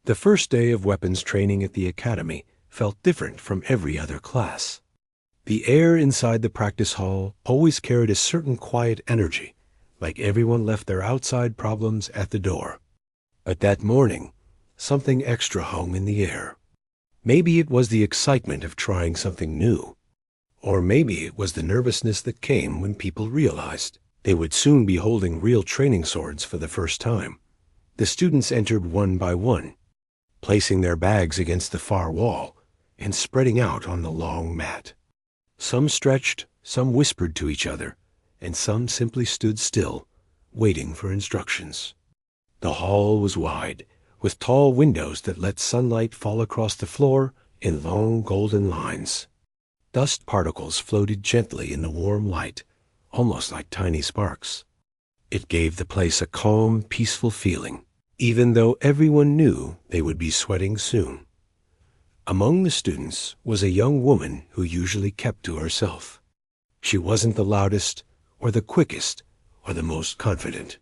The first day of weapons training at the academy felt different from every other class. The air inside the practice hall always carried a certain quiet energy, like everyone left their outside problems at the door. But that morning, something extra hung in the air. Maybe it was the excitement of trying something new, or maybe it was the nervousness that came when people realized they would soon be holding real training swords for the first time. The students entered one by one, placing their bags against the far wall and spreading out on the long mat. Some stretched, some whispered to each other, and some simply stood still, waiting for instructions. The hall was wide, with tall windows that let sunlight fall across the floor in long golden lines. Dust particles floated gently in the warm light, almost like tiny sparks. It gave the place a calm, peaceful feeling, even though everyone knew they would be sweating soon. Among the students was a young woman who usually kept to herself. She wasn't the loudest, or the quickest, or the most confident,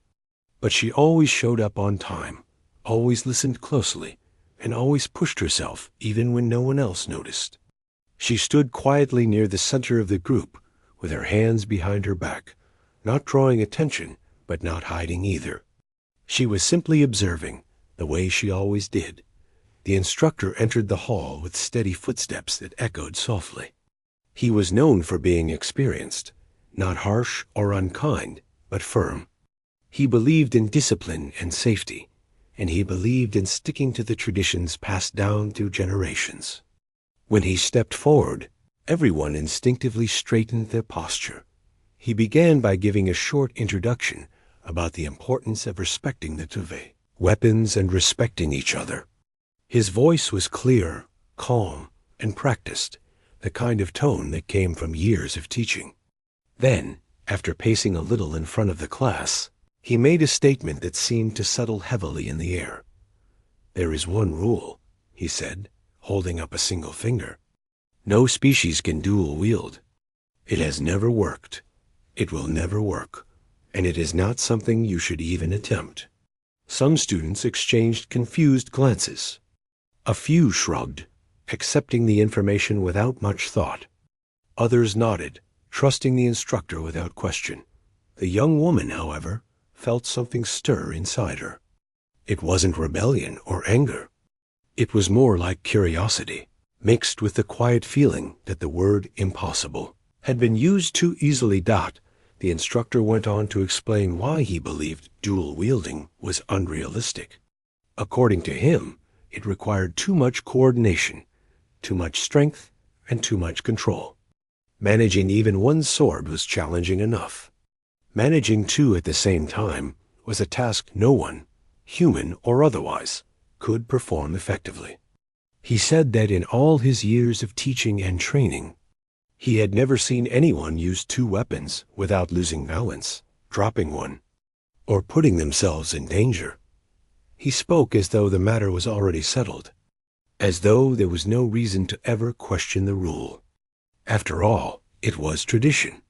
but she always showed up on time, always listened closely, and always pushed herself even when no one else noticed. She stood quietly near the center of the group, with her hands behind her back, not drawing attention, but not hiding either. She was simply observing, the way she always did. The instructor entered the hall with steady footsteps that echoed softly. He was known for being experienced, not harsh or unkind, but firm. He believed in discipline and safety, and he believed in sticking to the traditions passed down through generations. When he stepped forward, everyone instinctively straightened their posture. He began by giving a short introduction about the importance of respecting the Tuve, weapons, and respecting each other. His voice was clear, calm, and practiced, the kind of tone that came from years of teaching. Then, after pacing a little in front of the class, he made a statement that seemed to settle heavily in the air. "There is one rule," he said, holding up a single finger. "No species can dual-wield. It has never worked. It will never work. And it is not something you should even attempt." Some students exchanged confused glances. A few shrugged, accepting the information without much thought. Others nodded, trusting the instructor without question. The young woman, however, felt something stir inside her. It wasn't rebellion or anger. It was more like curiosity, mixed with the quiet feeling that the word impossible had been used too easily. The instructor went on to explain why he believed dual-wielding was unrealistic. According to him, it required too much coordination, too much strength, and too much control. Managing even one sword was challenging enough. Managing two at the same time was a task no one, human or otherwise, could perform effectively. He said that in all his years of teaching and training, he had never seen anyone use two weapons without losing balance, dropping one, or putting themselves in danger. He spoke as though the matter was already settled, as though there was no reason to ever question the rule. After all, it was tradition,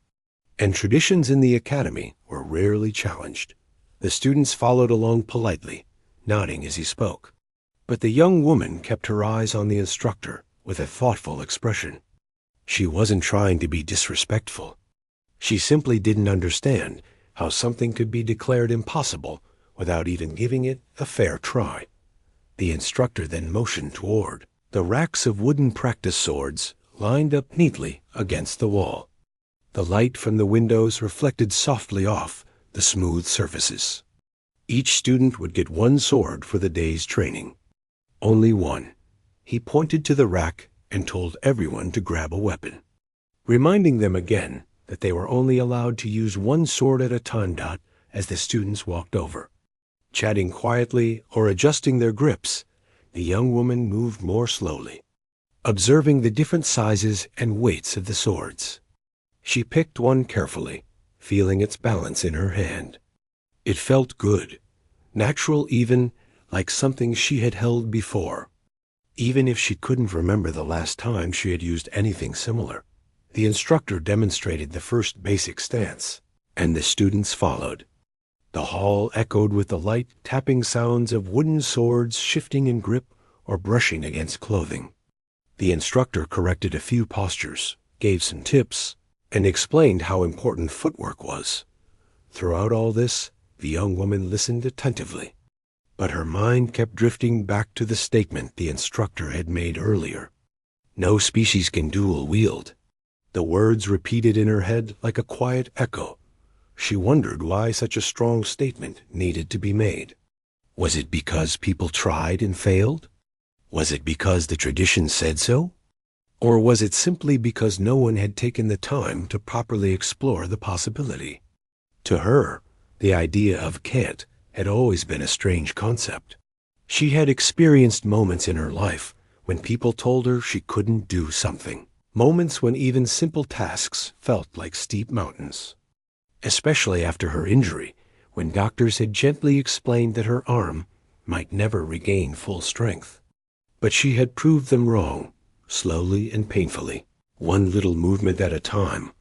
and traditions in the academy were rarely challenged. The students followed along politely, nodding as he spoke. But the young woman kept her eyes on the instructor with a thoughtful expression. She wasn't trying to be disrespectful. She simply didn't understand how something could be declared impossible without even giving it a fair try. The instructor then motioned toward the racks of wooden practice swords lined up neatly against the wall. The light from the windows reflected softly off the smooth surfaces. Each student would get one sword for the day's training. Only one. He pointed to the rack and told everyone to grab a weapon, reminding them again that they were only allowed to use one sword at a time. As the students walked over, chatting quietly or adjusting their grips, the young woman moved more slowly, observing the different sizes and weights of the swords. She picked one carefully, feeling its balance in her hand. It felt good, natural, even like something she had held before, even if she couldn't remember the last time she had used anything similar. The instructor demonstrated the first basic stance, and the students followed. The hall echoed with the light, tapping sounds of wooden swords shifting in grip or brushing against clothing. The instructor corrected a few postures, gave some tips, and explained how important footwork was. Throughout all this, the young woman listened attentively, but her mind kept drifting back to the statement the instructor had made earlier. No species can dual-wield. The words repeated in her head like a quiet echo. She wondered why such a strong statement needed to be made. Was it because people tried and failed? Was it because the tradition said so? Or was it simply because no one had taken the time to properly explore the possibility? To her, the idea of can't had always been a strange concept. She had experienced moments in her life when people told her she couldn't do something. Moments when even simple tasks felt like steep mountains. Especially after her injury, when doctors had gently explained that her arm might never regain full strength. But she had proved them wrong, slowly and painfully, one little movement at a time.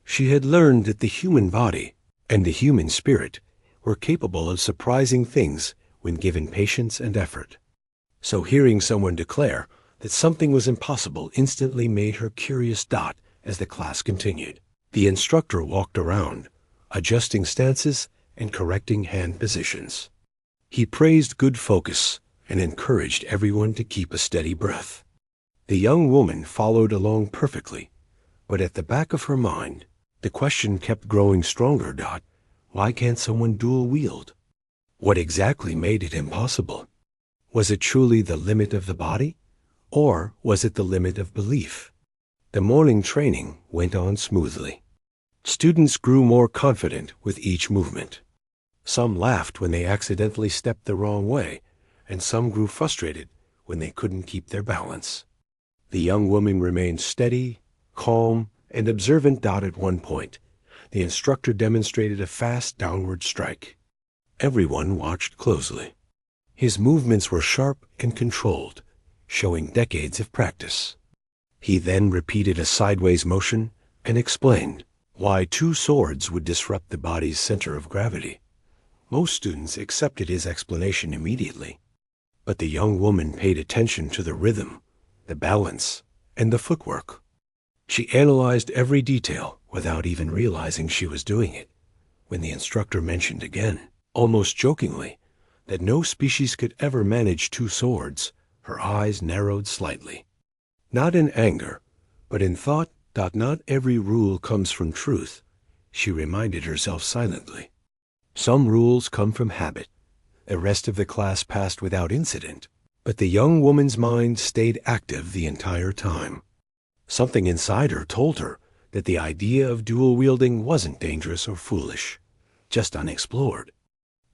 She had learned that the human body and the human spirit were capable of surprising things when given patience and effort. So hearing someone declare that something was impossible instantly made her curious as the class continued. The instructor walked around, adjusting stances and correcting hand positions. He praised good focus and encouraged everyone to keep a steady breath. The young woman followed along perfectly, but at the back of her mind, the question kept growing stronger. Why can't someone dual-wield? What exactly made it impossible? Was it truly the limit of the body? Or was it the limit of belief? The morning training went on smoothly. Students grew more confident with each movement. Some laughed when they accidentally stepped the wrong way, and some grew frustrated when they couldn't keep their balance. The young woman remained steady, calm, and observant. At one point, the instructor demonstrated a fast downward strike. Everyone watched closely. His movements were sharp and controlled, showing decades of practice. He then repeated a sideways motion and explained why two swords would disrupt the body's center of gravity. Most students accepted his explanation immediately, but the young woman paid attention to the rhythm, the balance, and the footwork. She analyzed every detail without even realizing she was doing it. When the instructor mentioned again, almost jokingly, that no species could ever manage two swords, her eyes narrowed slightly. Not in anger, but in thought. Not every rule comes from truth, she reminded herself silently. Some rules come from habit. The rest of the class passed without incident, but the young woman's mind stayed active the entire time. Something inside her told her that the idea of dual-wielding wasn't dangerous or foolish, just unexplored.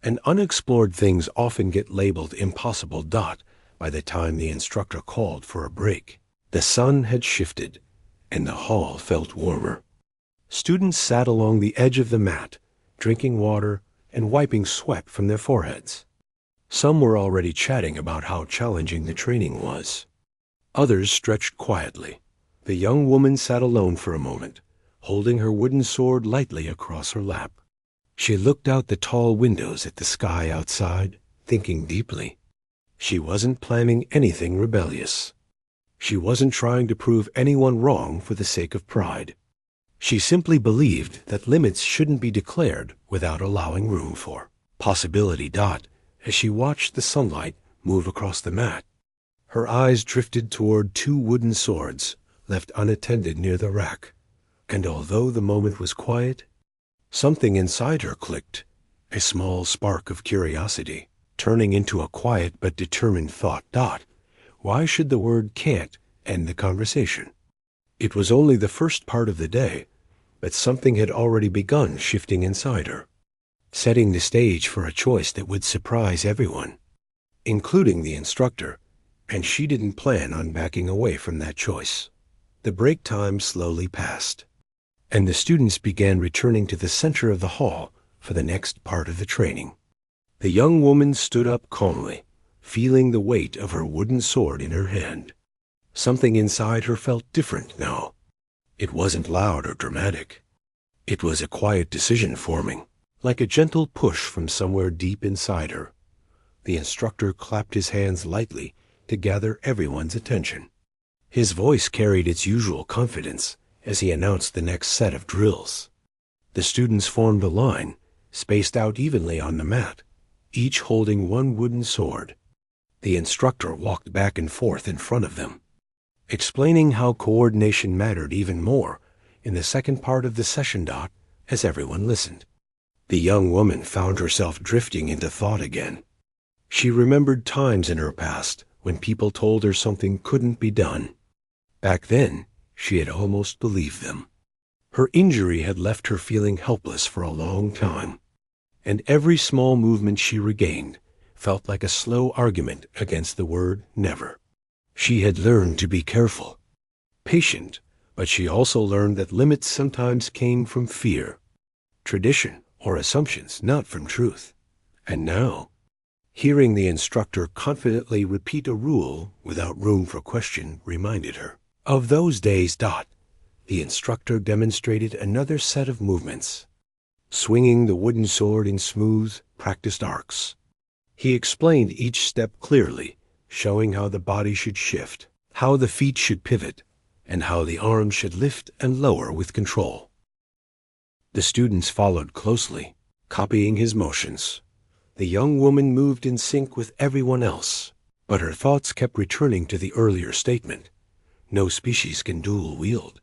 And unexplored things often get labeled impossible. By the time the instructor called for a break, the sun had shifted, and the hall felt warmer. Students sat along the edge of the mat, drinking water and wiping sweat from their foreheads. Some were already chatting about how challenging the training was. Others stretched quietly. The young woman sat alone for a moment, holding her wooden sword lightly across her lap. She looked out the tall windows at the sky outside, thinking deeply. She wasn't planning anything rebellious. She wasn't trying to prove anyone wrong for the sake of pride. She simply believed that limits shouldn't be declared without allowing room for possibility. As she watched the sunlight move across the mat, her eyes drifted toward two wooden swords left unattended near the rack. And although the moment was quiet, something inside her clicked, a small spark of curiosity, turning into a quiet but determined thought. Why should the word can't end the conversation? It was only the first part of the day, but something had already begun shifting inside her, setting the stage for a choice that would surprise everyone, including the instructor, and she didn't plan on backing away from that choice. The break time slowly passed, and the students began returning to the center of the hall for the next part of the training. The young woman stood up calmly, feeling the weight of her wooden sword in her hand. Something inside her felt different now. It wasn't loud or dramatic. It was a quiet decision forming, like a gentle push from somewhere deep inside her. The instructor clapped his hands lightly to gather everyone's attention. His voice carried its usual confidence as he announced the next set of drills. The students formed a line, spaced out evenly on the mat, each holding one wooden sword. The instructor walked back and forth in front of them, explaining how coordination mattered even more in the second part of the session. As everyone listened, the young woman found herself drifting into thought again. She remembered times in her past when people told her something couldn't be done. Back then, she had almost believed them. Her injury had left her feeling helpless for a long time, and every small movement she regained felt like a slow argument against the word never. She had learned to be careful, patient, but she also learned that limits sometimes came from fear, tradition, or assumptions, not from truth. And now, hearing the instructor confidently repeat a rule without room for question reminded her of those days. The instructor demonstrated another set of movements, swinging the wooden sword in smooth, practiced arcs. He explained each step clearly, showing how the body should shift, how the feet should pivot, and how the arms should lift and lower with control. The students followed closely, copying his motions. The young woman moved in sync with everyone else, but her thoughts kept returning to the earlier statement. No species can dual wield.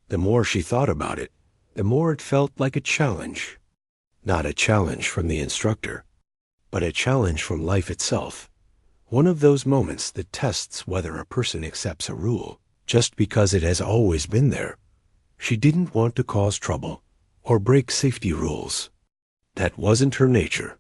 The more she thought about it, the more it felt like a challenge. Not a challenge from the instructor, but a challenge from life itself. One of those moments that tests whether a person accepts a rule just because it has always been there. She didn't want to cause trouble or break safety rules. That wasn't her nature.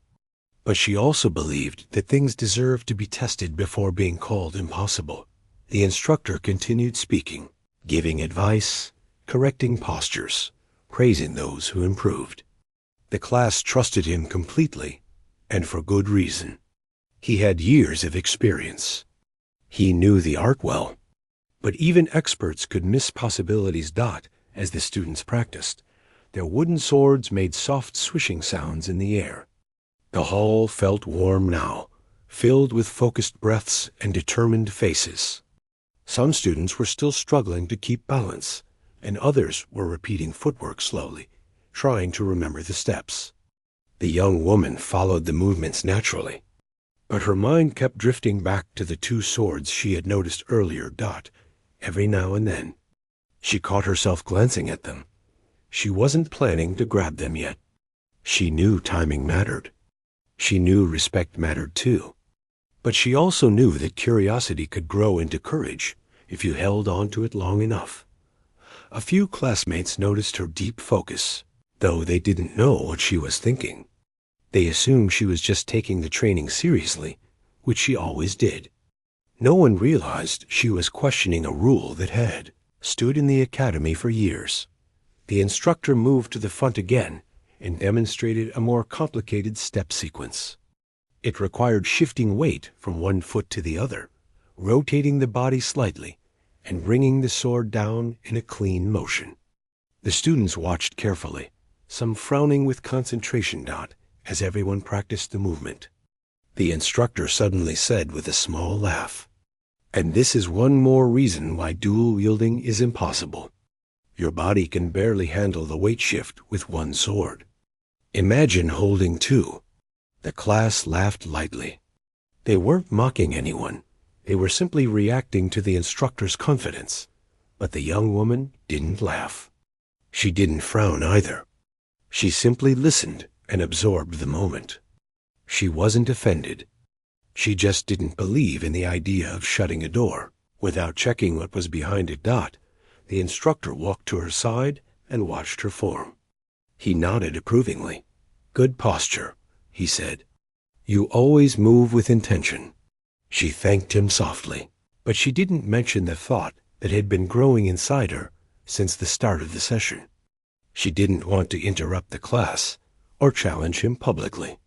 But she also believed that things deserved to be tested before being called impossible. The instructor continued speaking, giving advice, correcting postures, praising those who improved. The class trusted him completely, and for good reason. He had years of experience. He knew the art well. But even experts could miss possibilities. As the students practiced, their wooden swords made soft swishing sounds in the air. The hall felt warm now, filled with focused breaths and determined faces. Some students were still struggling to keep balance, and others were repeating footwork slowly, trying to remember the steps. The young woman followed the movements naturally, but her mind kept drifting back to the two swords she had noticed earlier. Every now and then, she caught herself glancing at them. She wasn't planning to grab them yet. She knew timing mattered. She knew respect mattered too. But she also knew that curiosity could grow into courage if you held on to it long enough. A few classmates noticed her deep focus, though they didn't know what she was thinking. They assumed she was just taking the training seriously, which she always did. No one realized she was questioning a rule that had stood in the academy for years. The instructor moved to the front again and demonstrated a more complicated step sequence. It required shifting weight from one foot to the other, rotating the body slightly, and bringing the sword down in a clean motion. The students watched carefully, some frowning with concentration. As everyone practiced the movement. The instructor suddenly said with a small laugh, "And this is one more reason why dual wielding is impossible. Your body can barely handle the weight shift with one sword. Imagine holding two." The class laughed lightly. They weren't mocking anyone. They were simply reacting to the instructor's confidence. But the young woman didn't laugh. She didn't frown either. She simply listened and absorbed the moment. She wasn't offended. She just didn't believe in the idea of shutting a door without checking what was behind it. The instructor walked to her side and watched her form. He nodded approvingly. "Good posture," he said. "You always move with intention." She thanked him softly, but she didn't mention the thought that had been growing inside her since the start of the session. She didn't want to interrupt the class or challenge him publicly.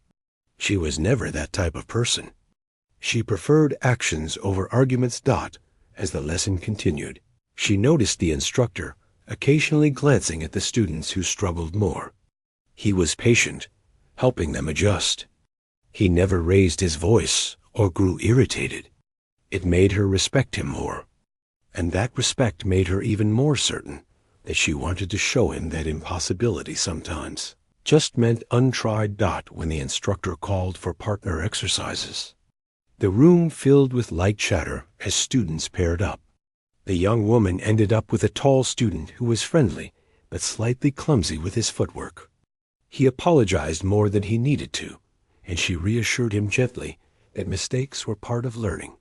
She was never that type of person. She preferred actions over arguments. As the lesson continued, she noticed the instructor occasionally glancing at the students who struggled more. He was patient, helping them adjust. He never raised his voice or grew irritated. It made her respect him more, and that respect made her even more certain that she wanted to show him that impossibility sometimes just meant untried. When the instructor called for partner exercises, the room filled with light chatter as students paired up. The young woman ended up with a tall student who was friendly but slightly clumsy with his footwork. He apologized more than he needed to, and she reassured him gently that mistakes were part of learning.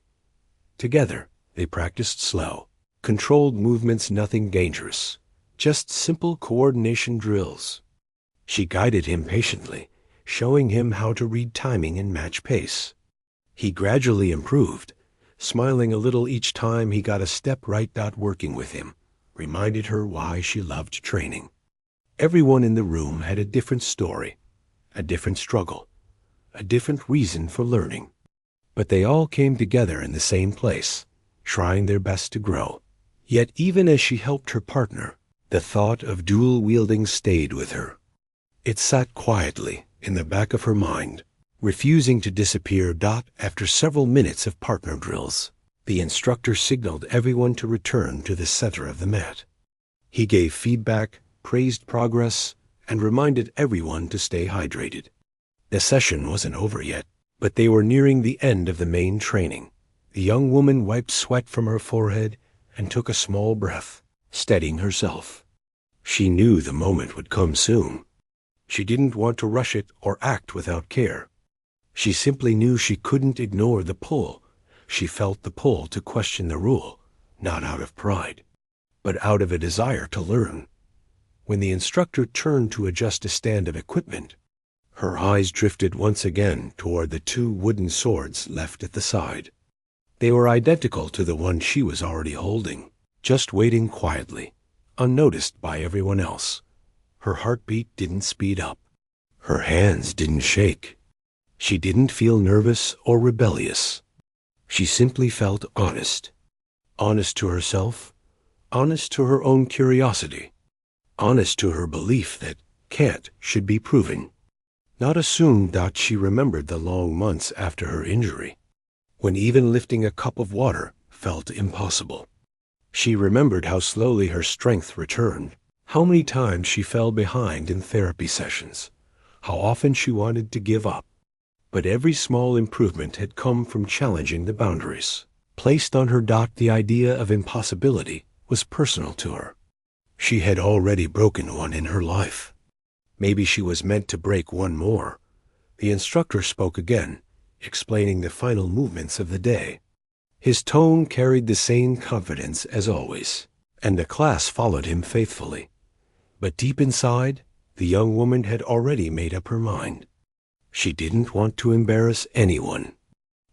Together, they practiced slow, controlled movements, nothing dangerous, just simple coordination drills. She guided him patiently, showing him how to read timing and match pace. He gradually improved, smiling a little each time he got a step right. Working with him reminded her why she loved training. Everyone in the room had a different story, a different struggle, a different reason for learning. But they all came together in the same place, trying their best to grow. Yet even as she helped her partner, the thought of dual-wielding stayed with her. It sat quietly in the back of her mind, refusing to disappear. After several minutes of partner drills, the instructor signaled everyone to return to the center of the mat. He gave feedback, praised progress, and reminded everyone to stay hydrated. The session wasn't over yet, but they were nearing the end of the main training. The young woman wiped sweat from her forehead and took a small breath, steadying herself. She knew the moment would come soon. She didn't want to rush it or act without care. She simply knew she couldn't ignore the pull. She felt the pull to question the rule, not out of pride, but out of a desire to learn. When the instructor turned to adjust a stand of equipment, her eyes drifted once again toward the two wooden swords left at the side. They were identical to the one she was already holding, just waiting quietly, unnoticed by everyone else. Her heartbeat didn't speed up. Her hands didn't shake. She didn't feel nervous or rebellious. She simply felt honest. Honest to herself, honest to her own curiosity, honest to her belief that can't should be proven. Not assumed. She remembered the long months after her injury, when even lifting a cup of water felt impossible. She remembered how slowly her strength returned, how many times she fell behind in therapy sessions, how often she wanted to give up. But every small improvement had come from challenging the boundaries placed on her. The idea of impossibility was personal to her. She had already broken one in her life. Maybe she was meant to break one more. The instructor spoke again, explaining the final movements of the day. His tone carried the same confidence as always, and the class followed him faithfully. But deep inside, the young woman had already made up her mind. She didn't want to embarrass anyone.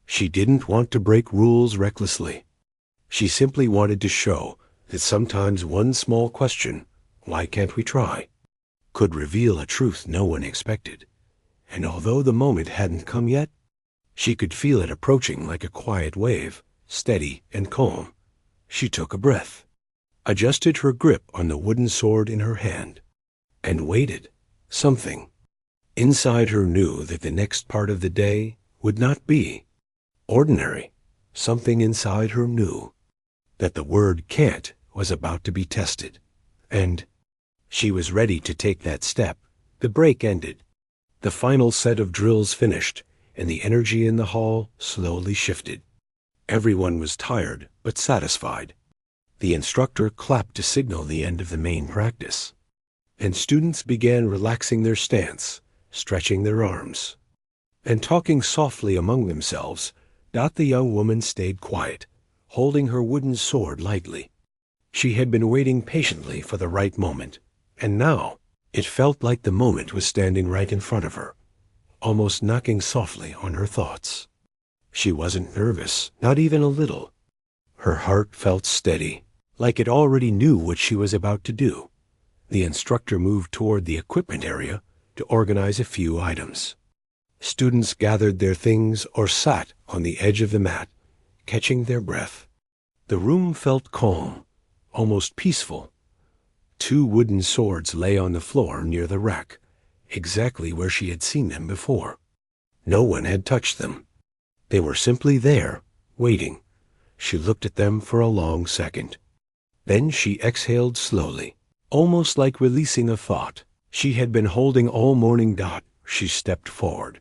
She didn't want to break rules recklessly. She simply wanted to show that sometimes one small question, "Why can't we try?" could reveal a truth no one expected. And although the moment hadn't come yet, she could feel it approaching like a quiet wave, steady and calm. She took a breath, adjusted her grip on the wooden sword in her hand, and waited. Something inside her knew that the next part of the day would not be ordinary. Something inside her knew that the word can't was about to be tested, and she was ready to take that step. The break ended. The final set of drills finished, and the energy in the hall slowly shifted. Everyone was tired but satisfied. The instructor clapped to signal the end of the main practice, and students began relaxing their stance, stretching their arms, and talking softly among themselves. The young woman stayed quiet, holding her wooden sword lightly. She had been waiting patiently for the right moment, and now it felt like the moment was standing right in front of her, almost knocking softly on her thoughts. She wasn't nervous, not even a little. Her heart felt steady, like it already knew what she was about to do. The instructor moved toward the equipment area to organize a few items. Students gathered their things or sat on the edge of the mat, catching their breath. The room felt calm, almost peaceful. Two wooden swords lay on the floor near the rack, exactly where she had seen them before. No one had touched them. They were simply there, waiting. She looked at them for a long second. Then she exhaled slowly, almost like releasing a thought she had been holding all morning. She stepped forward.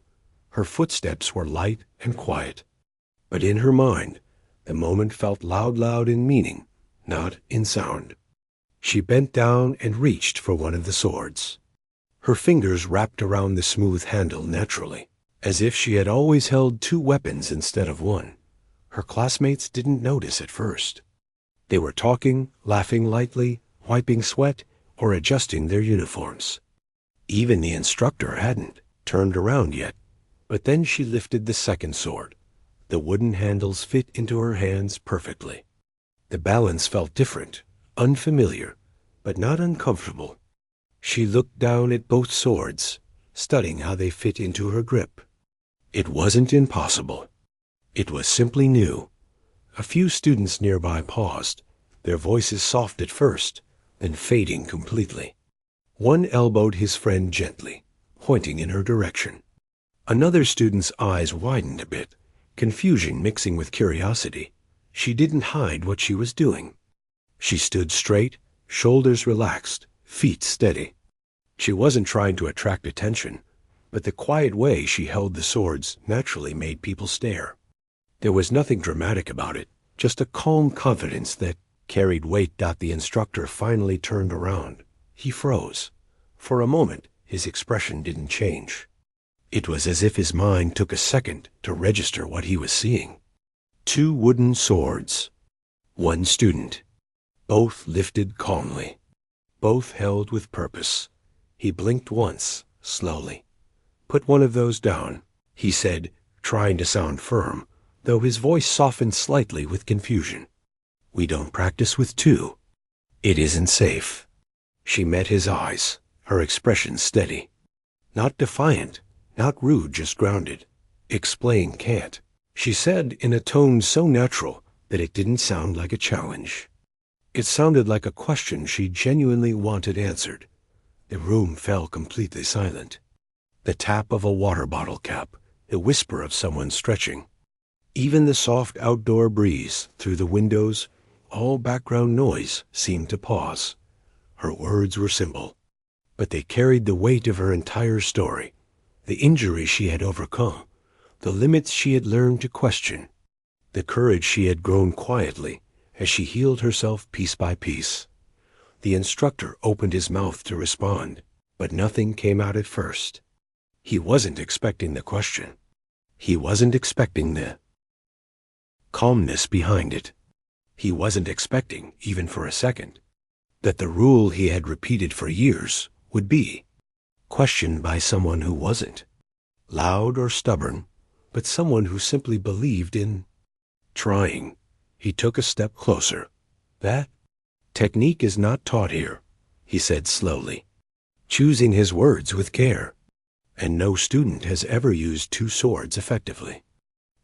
Her footsteps were light and quiet. But in her mind, the moment felt loud in meaning, not in sound. She bent down and reached for one of the swords. Her fingers wrapped around the smooth handle naturally, as if she had always held two weapons instead of one. Her classmates didn't notice at first. They were talking, laughing lightly, wiping sweat, or adjusting their uniforms. Even the instructor hadn't turned around yet. But then she lifted the second sword. The wooden handles fit into her hands perfectly. The balance felt different, unfamiliar, but not uncomfortable. She looked down at both swords, studying how they fit into her grip. It wasn't impossible. It was simply new. A few students nearby paused, their voices soft at first, then fading completely. One elbowed his friend gently, pointing in her direction. Another student's eyes widened a bit, confusion mixing with curiosity. She didn't hide what she was doing. She stood straight, shoulders relaxed, feet steady. She wasn't trying to attract attention, but the quiet way she held the swords naturally made people stare. There was nothing dramatic about it, just a calm confidence that carried weight. The instructor finally turned around. He froze. For a moment, his expression didn't change. It was as if his mind took a second to register what he was seeing. Two wooden swords. One student. Both lifted calmly. Both held with purpose. He blinked once, slowly. "Put one of those down," he said, trying to sound firm, though his voice softened slightly with confusion. "We don't practice with two. It isn't safe." She met his eyes, her expression steady. Not defiant, not rude, just grounded. "Explain can't," she said in a tone so natural that it didn't sound like a challenge. It sounded like a question she genuinely wanted answered. The room fell completely silent. The tap of a water bottle cap, the whisper of someone stretching. Even the soft outdoor breeze through the windows, all background noise, seemed to pause. Her words were simple, but they carried the weight of her entire story. The injury she had overcome, the limits she had learned to question, the courage she had grown quietly as she healed herself piece by piece. The instructor opened his mouth to respond, but nothing came out at first. He wasn't expecting the question. He wasn't expecting the calmness behind it. He wasn't expecting, even for a second, that the rule he had repeated for years would be questioned by someone who wasn't loud or stubborn, but someone who simply believed in trying. He took a step closer. "That technique is not taught here," he said slowly, choosing his words with care. "And no student has ever used two swords effectively.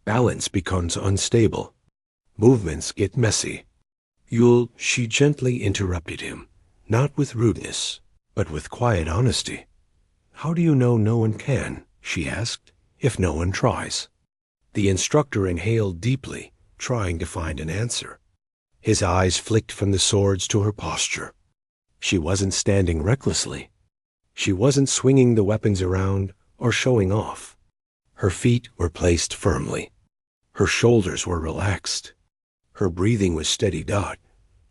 Balance becomes unstable. Movements get messy. She gently interrupted him, not with rudeness, but with quiet honesty. "How do you know no one can," she asked, "if no one tries?" The instructor inhaled deeply, trying to find an answer. His eyes flicked from the swords to her posture. She wasn't standing recklessly. She wasn't swinging the weapons around or showing off. Her feet were placed firmly. Her shoulders were relaxed. Her breathing was steady.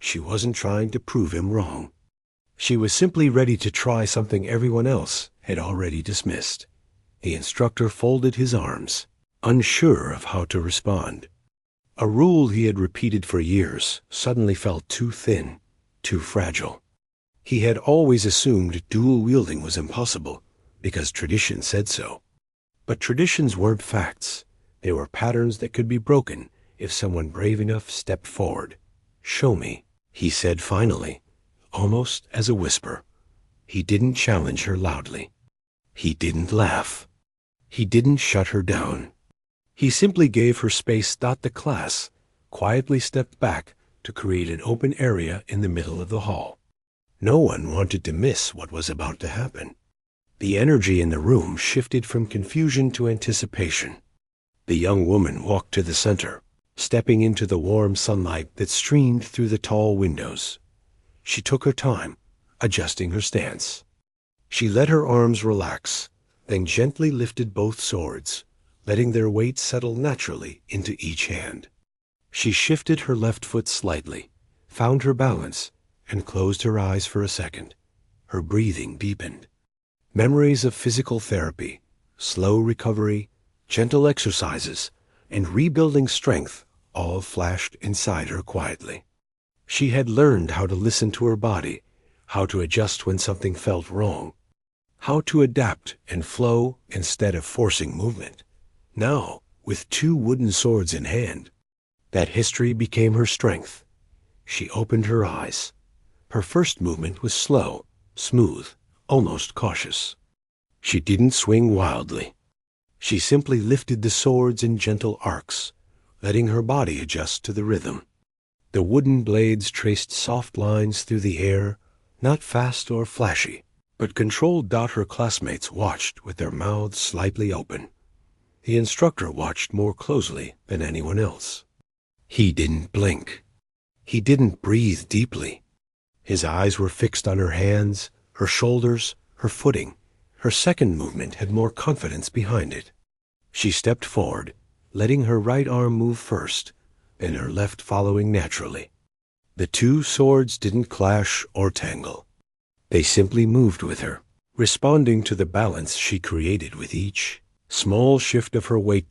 She wasn't trying to prove him wrong. She was simply ready to try something everyone else had already dismissed. The instructor folded his arms, unsure of how to respond. A rule he had repeated for years suddenly felt too thin, too fragile. He had always assumed dual-wielding was impossible because tradition said so. But traditions weren't facts. They were patterns that could be broken if someone brave enough stepped forward. "Show me," he said finally, almost as a whisper. He didn't challenge her loudly. He didn't laugh. He didn't shut her down. He simply gave her space. The class quietly stepped back to create an open area in the middle of the hall. No one wanted to miss what was about to happen. The energy in the room shifted from confusion to anticipation. The young woman walked to the center, stepping into the warm sunlight that streamed through the tall windows. She took her time, adjusting her stance. She let her arms relax, then gently lifted both swords, letting their weight settle naturally into each hand. She shifted her left foot slightly, found her balance, and closed her eyes for a second. Her breathing deepened. Memories of physical therapy, slow recovery, gentle exercises, and rebuilding strength all flashed inside her quietly. She had learned how to listen to her body, how to adjust when something felt wrong, how to adapt and flow instead of forcing movement. Now, with 2 wooden swords in hand, that history became her strength. She opened her eyes. Her first movement was slow, smooth, almost cautious. She didn't swing wildly. She simply lifted the swords in gentle arcs, letting her body adjust to the rhythm. The wooden blades traced soft lines through the air, not fast or flashy, but controlled. Her classmates watched with their mouths slightly open. The instructor watched more closely than anyone else. He didn't blink. He didn't breathe deeply. His eyes were fixed on her hands, her shoulders, her footing. Her second movement had more confidence behind it. She stepped forward, letting her right arm move first, and her left following naturally. The 2 swords didn't clash or tangle. They simply moved with her, responding to the balance she created with each small shift of her weight.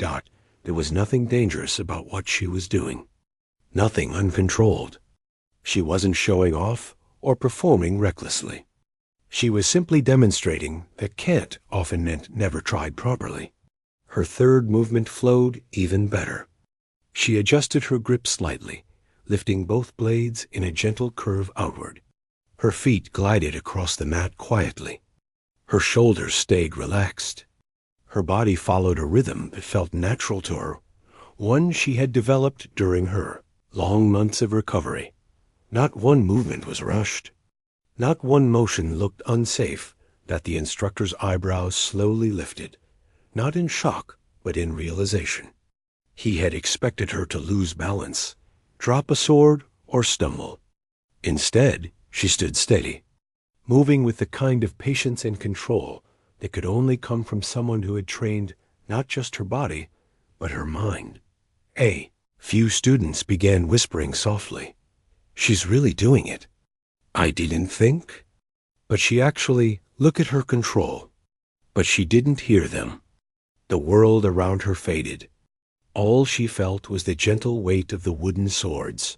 There was nothing dangerous about what she was doing. Nothing uncontrolled. She wasn't showing off or performing recklessly. She was simply demonstrating that can't often meant never tried properly. Her third movement flowed even better. She adjusted her grip slightly, lifting both blades in a gentle curve outward. Her feet glided across the mat quietly. Her shoulders stayed relaxed. Her body followed a rhythm that felt natural to her, one she had developed during her long months of recovery. Not one movement was rushed. Not one motion looked unsafe. That the instructor's eyebrows slowly lifted, not in shock, but in realization. He had expected her to lose balance, drop a sword, or stumble. Instead, she stood steady, moving with the kind of patience and control that could only come from someone who had trained not just her body, but her mind. A few students began whispering softly, "She's really doing it. I didn't think." But she actually, look at her control. But she didn't hear them. The world around her faded. All she felt was the gentle weight of the wooden swords,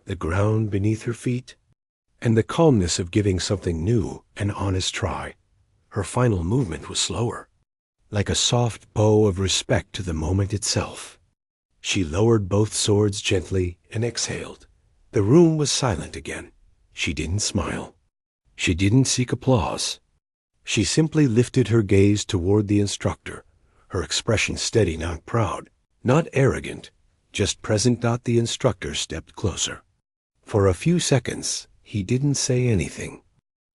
the ground beneath her feet, and the calmness of giving something new an honest try. Her final movement was slower, like a soft bow of respect to the moment itself. She lowered both swords gently and exhaled. The room was silent again. She didn't smile. She didn't seek applause. She simply lifted her gaze toward the instructor, her expression steady, not proud, not arrogant, just present. The instructor stepped closer. For a few seconds, he didn't say anything.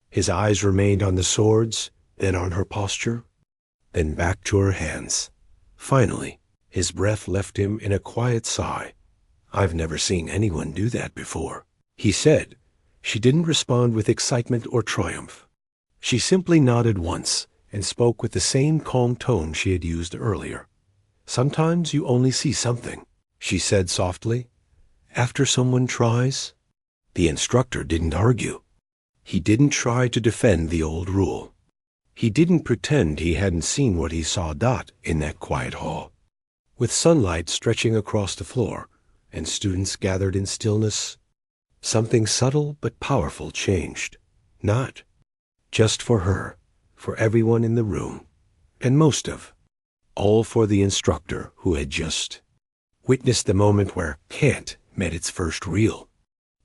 His eyes remained on the swords, then on her posture, then back to her hands. Finally, his breath left him in a quiet sigh. "I've never seen anyone do that before," he said. She didn't respond with excitement or triumph. She simply nodded once and spoke with the same calm tone she had used earlier. "Sometimes you only see something," she said softly, "after someone tries." The instructor didn't argue. He didn't try to defend the old rule. He didn't pretend he hadn't seen what he saw. In that quiet hall, with sunlight stretching across the floor and students gathered in stillness, something subtle but powerful changed. Not just for her, for everyone in the room, and most of all for the instructor who had just witnessed the moment where can't met its first real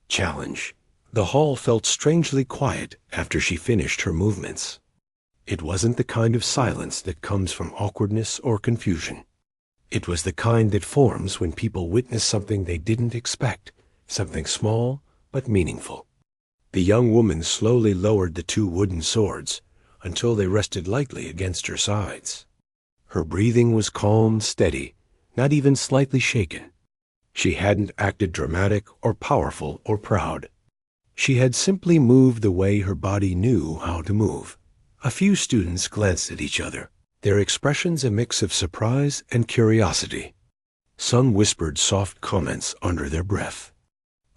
challenge. The hall felt strangely quiet after she finished her movements. It wasn't the kind of silence that comes from awkwardness or confusion. It was the kind that forms when people witness something they didn't expect, something small but meaningful. The young woman slowly lowered the 2 wooden swords, until they rested lightly against her sides. Her breathing was calm, steady, not even slightly shaken. She hadn't acted dramatic or powerful or proud. She had simply moved the way her body knew how to move. A few students glanced at each other, their expressions a mix of surprise and curiosity. Some whispered soft comments under their breath.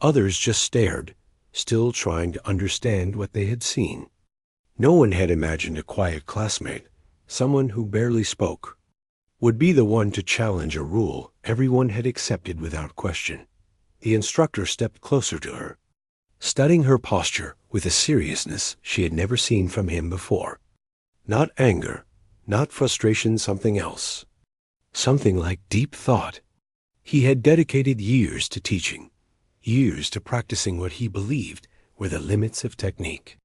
Others just stared, still trying to understand what they had seen. No one had imagined a quiet classmate, someone who barely spoke, would be the one to challenge a rule everyone had accepted without question. The instructor stepped closer to her, studying her posture with a seriousness she had never seen from him before. Not anger, not frustration, something else. Something like deep thought. He had dedicated years to teaching, years to practicing what he believed were the limits of technique.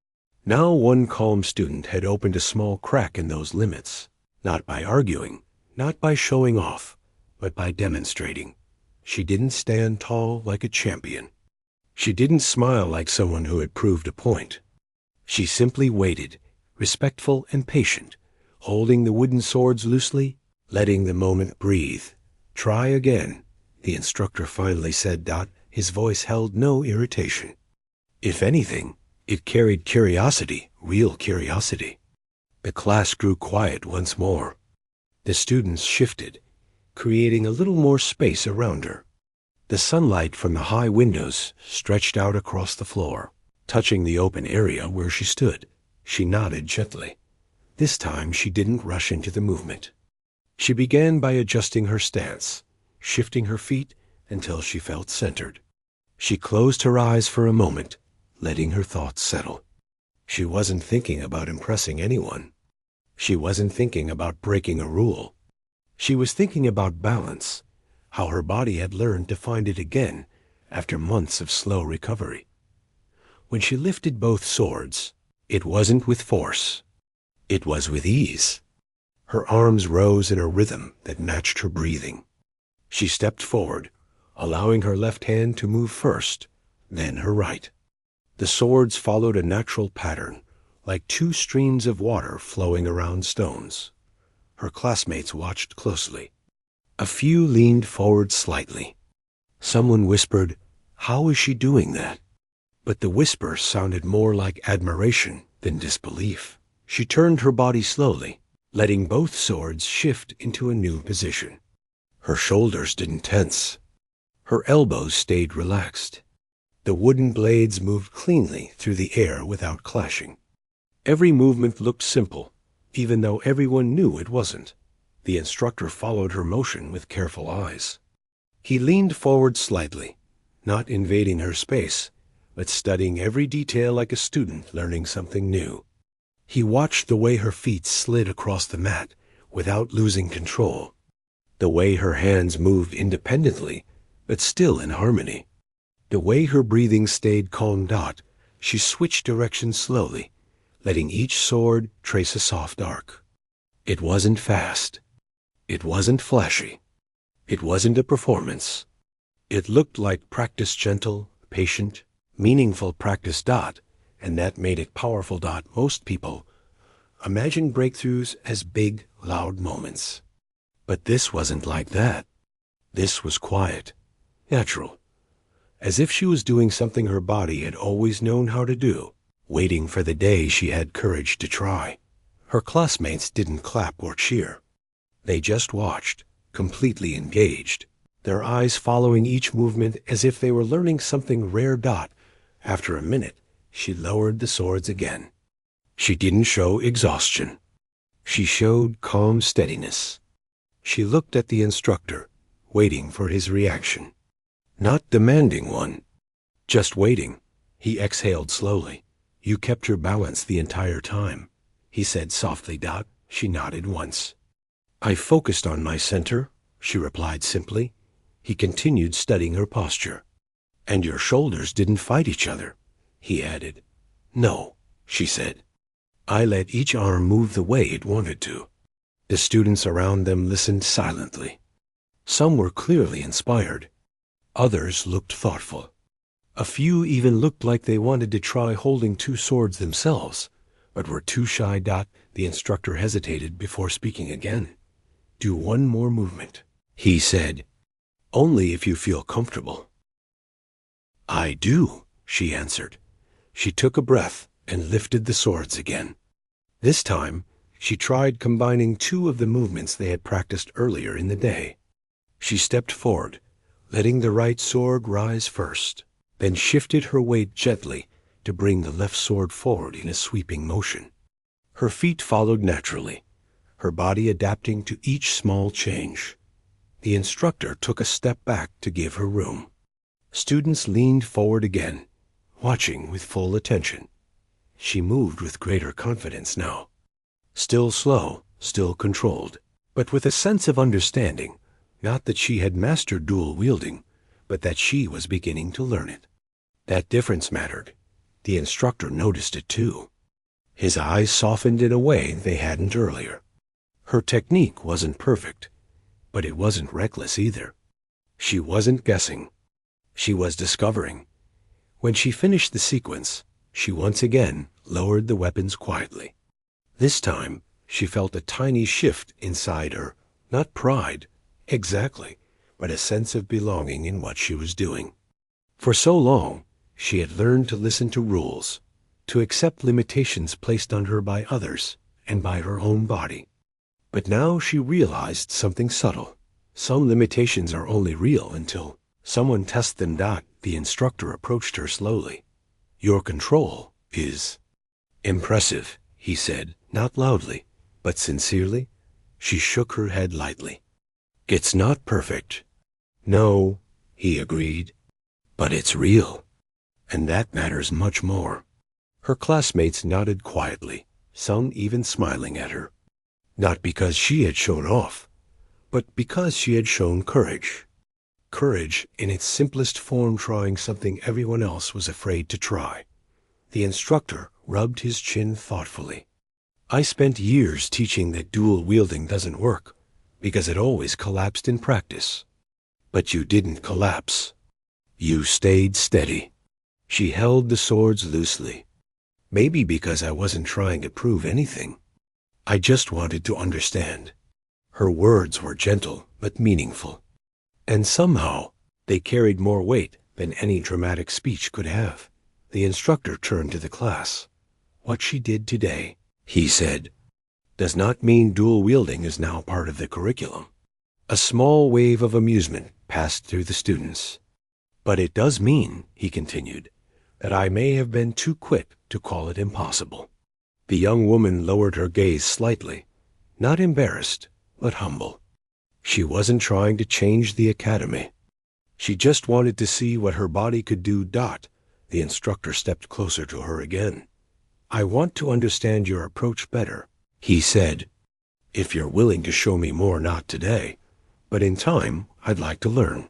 Now one calm student had opened a small crack in those limits, not by arguing, not by showing off, but by demonstrating. She didn't stand tall like a champion. She didn't smile like someone who had proved a point. She simply waited, respectful and patient, holding the wooden swords loosely, letting the moment breathe. "Try again," the instructor finally said. His voice held no irritation. If anything, it carried curiosity, real curiosity. The class grew quiet once more. The students shifted, creating a little more space around her. The sunlight from the high windows stretched out across the floor, touching the open area where she stood. She nodded gently. This time she didn't rush into the movement. She began by adjusting her stance, shifting her feet until she felt centered. She closed her eyes for a moment, letting her thoughts settle. She wasn't thinking about impressing anyone. She wasn't thinking about breaking a rule. She was thinking about balance, how her body had learned to find it again after months of slow recovery. When she lifted both swords, it wasn't with force. It was with ease. Her arms rose in a rhythm that matched her breathing. She stepped forward, allowing her left hand to move first, then her right. The swords followed a natural pattern, like two streams of water flowing around stones. Her classmates watched closely. A few leaned forward slightly. Someone whispered, "How is she doing that?" But the whisper sounded more like admiration than disbelief. She turned her body slowly, letting both swords shift into a new position. Her shoulders didn't tense. Her elbows stayed relaxed. The wooden blades moved cleanly through the air without clashing. Every movement looked simple, even though everyone knew it wasn't. The instructor followed her motion with careful eyes. He leaned forward slightly, not invading her space, but studying every detail like a student learning something new. He watched the way her feet slid across the mat without losing control, the way her hands moved independently but still in harmony, the way her breathing stayed calm. She switched directions slowly, letting each sword trace a soft arc. It wasn't fast. It wasn't flashy. It wasn't a performance. It looked like practice, gentle, patient, meaningful practice. And that made it powerful. Most people imagine breakthroughs as big, loud moments. But this wasn't like that. This was quiet, natural, as if she was doing something her body had always known how to do, waiting for the day she had courage to try. Her classmates didn't clap or cheer. They just watched, completely engaged, their eyes following each movement as if they were learning something rare. After a minute, she lowered the swords again. She didn't show exhaustion. She showed calm steadiness. She looked at the instructor, waiting for his reaction. Not demanding one, just waiting. He exhaled slowly. "You kept your balance the entire time," he said softly. She nodded once. "I focused on my center," she replied simply. He continued studying her posture. "And your shoulders didn't fight each other," he added. "No," she said. "I let each arm move the way it wanted to." The students around them listened silently. Some were clearly inspired. Others looked thoughtful. A few even looked like they wanted to try holding two swords themselves, but were too shy. The instructor hesitated before speaking again. Do one more movement, he said. Only if you feel comfortable. I do, she answered. She took a breath and lifted the swords again. This time, she tried combining two of the movements they had practiced earlier in the day. She stepped forward, letting the right sword rise first, then shifted her weight gently to bring the left sword forward in a sweeping motion. Her feet followed naturally, her body adapting to each small change. The instructor took a step back to give her room. Students leaned forward again, watching with full attention. She moved with greater confidence now. Still slow, still controlled, but with a sense of understanding, not that she had mastered dual wielding, but that she was beginning to learn it. That difference mattered. The instructor noticed it too. His eyes softened in a way they hadn't earlier. Her technique wasn't perfect, but it wasn't reckless either. She wasn't guessing. She was discovering. When she finished the sequence, she once again lowered the weapons quietly. This time, she felt a tiny shift inside her, not pride, exactly, but a sense of belonging in what she was doing. For so long, she had learned to listen to rules, to accept limitations placed on her by others and by her own body. But now she realized something subtle. Some limitations are only real until someone tests them. The instructor approached her slowly. Your control is impressive, he said, not loudly, but sincerely. She shook her head lightly. It's not perfect. No, he agreed, but it's real. And that matters much more. Her classmates nodded quietly, some even smiling at her. Not because she had shown off, but because she had shown courage. Courage in its simplest form, trying something everyone else was afraid to try. The instructor rubbed his chin thoughtfully. I spent years teaching that dual wielding doesn't work because it always collapsed in practice. But you didn't collapse. You stayed steady. She held the swords loosely. Maybe because I wasn't trying to prove anything. I just wanted to understand. Her words were gentle but meaningful. And somehow, they carried more weight than any dramatic speech could have. The instructor turned to the class. What she did today, he said, does not mean dual wielding is now part of the curriculum. A small wave of amusement passed through the students. But it does mean, he continued, that I may have been too quick to call it impossible. The young woman lowered her gaze slightly, not embarrassed, but humble. She wasn't trying to change the academy. She just wanted to see what her body could do. The instructor stepped closer to her again. I want to understand your approach better, he said. If you're willing to show me more, not today, but in time, I'd like to learn.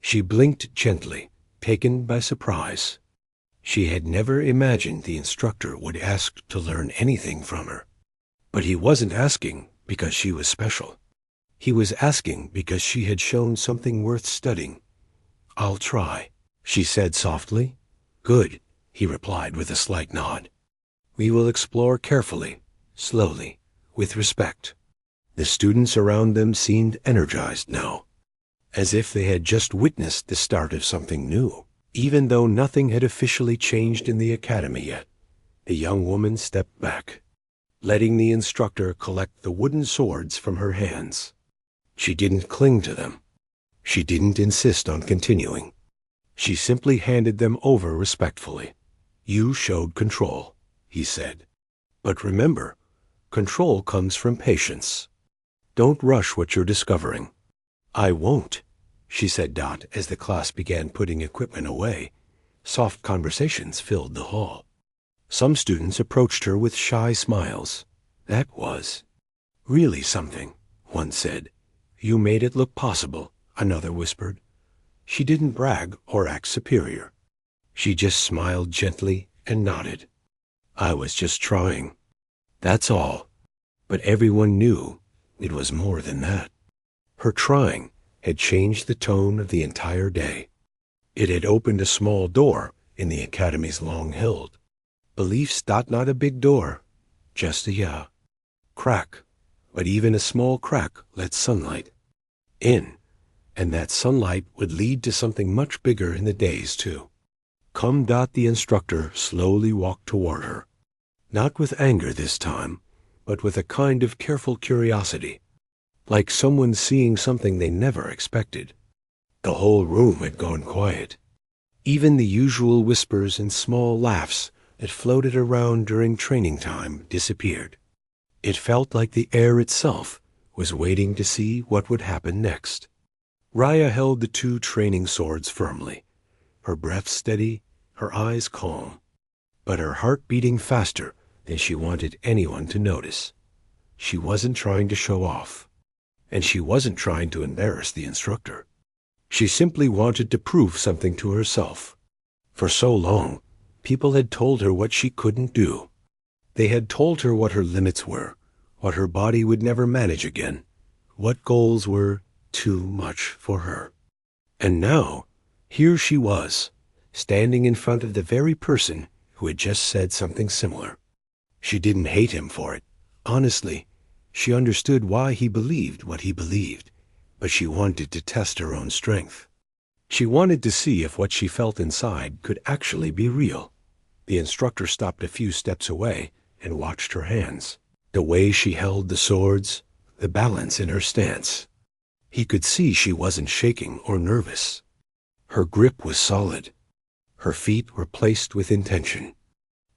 She blinked gently, taken by surprise. She had never imagined the instructor would ask to learn anything from her. But he wasn't asking because she was special. He was asking because she had shown something worth studying. I'll try, she said softly. Good, he replied with a slight nod. We will explore carefully, slowly, with respect. The students around them seemed energized now, as if they had just witnessed the start of something new. Even though nothing had officially changed in the academy yet, the young woman stepped back, letting the instructor collect the wooden swords from her hands. She didn't cling to them. She didn't insist on continuing. She simply handed them over respectfully. You showed control, he said. But remember, control comes from patience. Don't rush what you're discovering. I won't, she said. As the class began putting equipment away, soft conversations filled the hall. Some students approached her with shy smiles. That was really something, one said. You made it look possible, another whispered. She didn't brag or act superior. She just smiled gently and nodded. I was just trying. That's all. But everyone knew it was more than that. Her trying had changed the tone of the entire day. It had opened a small door in the academy's long-held beliefs. Not a big door, Just a crack. But even a small crack let sunlight in, and that sunlight would lead to something much bigger in the days too. Come. The instructor slowly walked toward her, not with anger this time, but with a kind of careful curiosity, like someone seeing something they never expected. The whole room had gone quiet. Even the usual whispers and small laughs that floated around during training time disappeared. It felt like the air itself was waiting to see what would happen next. Raya held the two training swords firmly, her breath steady, her eyes calm, but her heart beating faster than she wanted anyone to notice. She wasn't trying to show off, and she wasn't trying to embarrass the instructor. She simply wanted to prove something to herself. For so long, people had told her what she couldn't do. They had told her what her limits were, what her body would never manage again, what goals were too much for her. And now, here she was, standing in front of the very person who had just said something similar. She didn't hate him for it. Honestly, she understood why he believed what he believed, but she wanted to test her own strength. She wanted to see if what she felt inside could actually be real. The instructor stopped a few steps away and watched her hands, the way she held the swords, the balance in her stance. He could see she wasn't shaking or nervous. Her grip was solid. Her feet were placed with intention.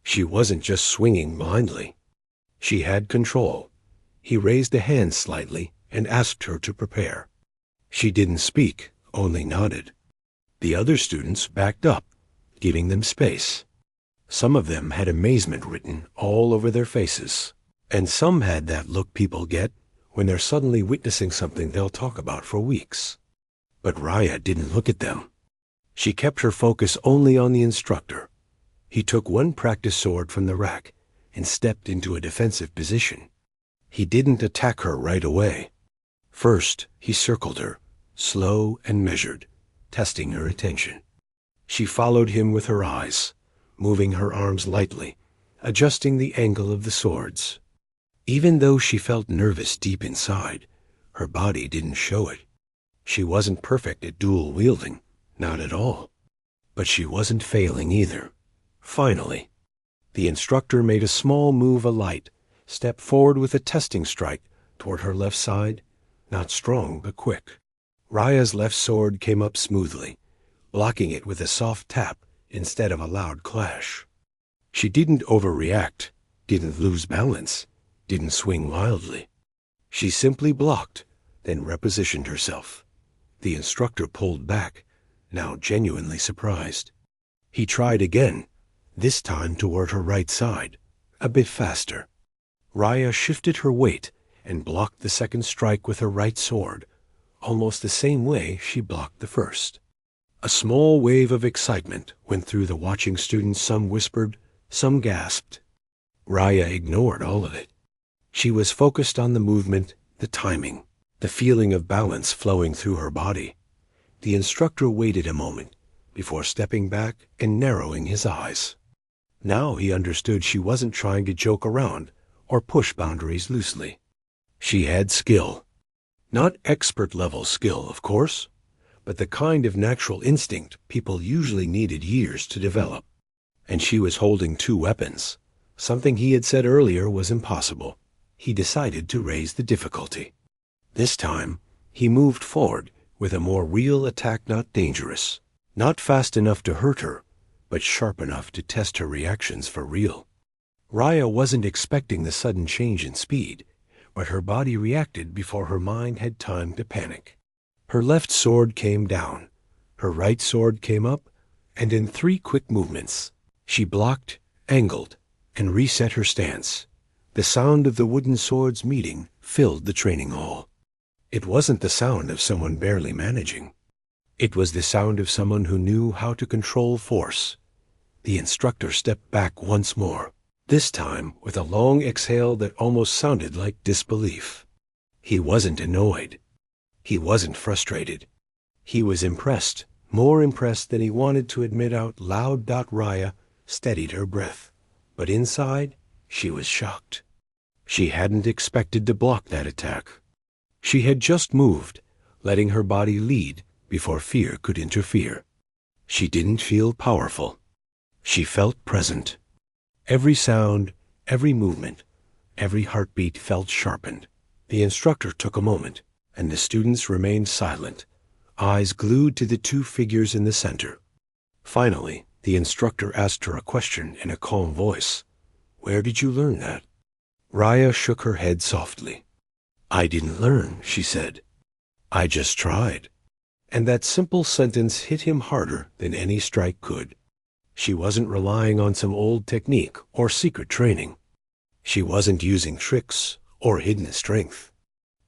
She wasn't just swinging blindly. She had control. He raised a hand slightly and asked her to prepare. She didn't speak, only nodded. The other students backed up, giving them space. Some of them had amazement written all over their faces, and some had that look people get when they're suddenly witnessing something they'll talk about for weeks. But Raya didn't look at them. She kept her focus only on the instructor. He took one practice sword from the rack and stepped into a defensive position. He didn't attack her right away. First, he circled her, slow and measured, testing her attention. She followed him with her eyes, moving her arms lightly, adjusting the angle of the swords. Even though she felt nervous deep inside, her body didn't show it. She wasn't perfect at dual wielding, not at all. But she wasn't failing either. Finally, the instructor made a small move alight, stepped forward with a testing strike toward her left side, not strong but quick. Raya's left sword came up smoothly, blocking it with a soft tap instead of a loud clash. She didn't overreact, didn't lose balance, didn't swing wildly. She simply blocked, then repositioned herself. The instructor pulled back, now genuinely surprised. He tried again, this time toward her right side, a bit faster. Raya shifted her weight and blocked the second strike with her right sword, almost the same way she blocked the first. A small wave of excitement went through the watching students. Some whispered, some gasped. Raya ignored all of it. She was focused on the movement, the timing, the feeling of balance flowing through her body. The instructor waited a moment before stepping back and narrowing his eyes. Now he understood she wasn't trying to joke around or push boundaries loosely. She had skill. Not expert-level skill, of course, but the kind of natural instinct people usually needed years to develop. And she was holding two weapons. Something he had said earlier was impossible. He decided to raise the difficulty. This time, he moved forward with a more real attack, not dangerous, not fast enough to hurt her, but sharp enough to test her reactions for real. Raya wasn't expecting the sudden change in speed, but her body reacted before her mind had time to panic. Her left sword came down, her right sword came up, and in 3 quick movements, she blocked, angled, and reset her stance. The sound of the wooden swords meeting filled the training hall. It wasn't the sound of someone barely managing. It was the sound of someone who knew how to control force. The instructor stepped back once more, this time with a long exhale that almost sounded like disbelief. He wasn't annoyed. He wasn't frustrated. He was impressed, more impressed than he wanted to admit out loud. Raya steadied her breath, but inside she was shocked. She hadn't expected to block that attack. She had just moved, letting her body lead before fear could interfere. She didn't feel powerful. She felt present. Every sound, every movement, every heartbeat felt sharpened. The instructor took a moment, and the students remained silent, eyes glued to the two figures in the center. Finally, the instructor asked her a question in a calm voice. "Where did you learn that?" Raya shook her head softly. "I didn't learn," she said. "I just tried." And that simple sentence hit him harder than any strike could. She wasn't relying on some old technique or secret training. She wasn't using tricks or hidden strength.